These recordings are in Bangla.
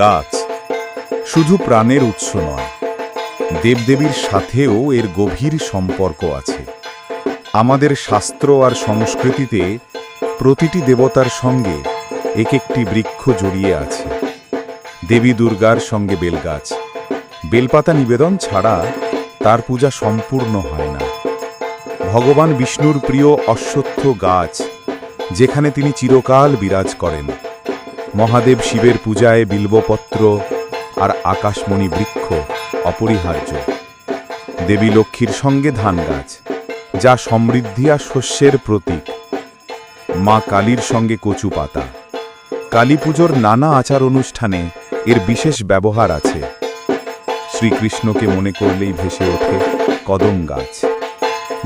গাছ শুধু প্রাণের উৎস নয়, দেবদেবীর সাথেও এর গভীর সম্পর্ক আছে। আমাদের শাস্ত্র আর সংস্কৃতিতে প্রতিটি দেবতার সঙ্গে এক একটি বৃক্ষ জড়িয়ে আছে। দেবী দুর্গার সঙ্গে বেলগাছ, বেলপাতা নিবেদন ছাড়া তার পূজা সম্পূর্ণ হয় না। ভগবান বিষ্ণুর প্রিয় অশ্বত্থ গাছ, যেখানে তিনি চিরকাল বিরাজ করেন। মহাদেব শিবের পূজায় বিল্বপত্র আর আকাশমণি বৃক্ষ অপরিহার্য। দেবী লক্ষ্মীর সঙ্গে ধান গাছ, যা সমৃদ্ধি আর শস্যের প্রতীক। মা কালীর সঙ্গে কচু পাতা, কালী পুজোর নানা আচার অনুষ্ঠানে এর বিশেষ ব্যবহার আছে। শ্রীকৃষ্ণকে মনে করলেই ভেসে ওঠে কদম গাছ,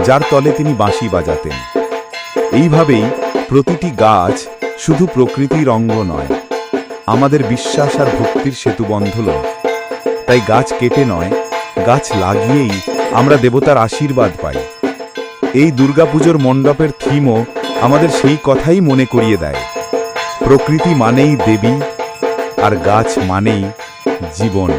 যার তলে তিনি বাঁশি বাজাতেন। এইভাবেই প্রতিটি গাছ শুধু প্রকৃতির অঙ্গ নয়, আমাদের বিশ্বাস আর ভক্তির সেতুবন্ধন। তাই গাছ কেটে নয়, গাছ লাগিয়েই আমরা দেবতার আশীর্বাদ পাই। এই দুর্গাপুজোর মণ্ডপের থিমও আমাদের সেই কথাই মনে করিয়ে দেয়। প্রকৃতি মানেই দেবী, আর গাছ মানেই জীবন।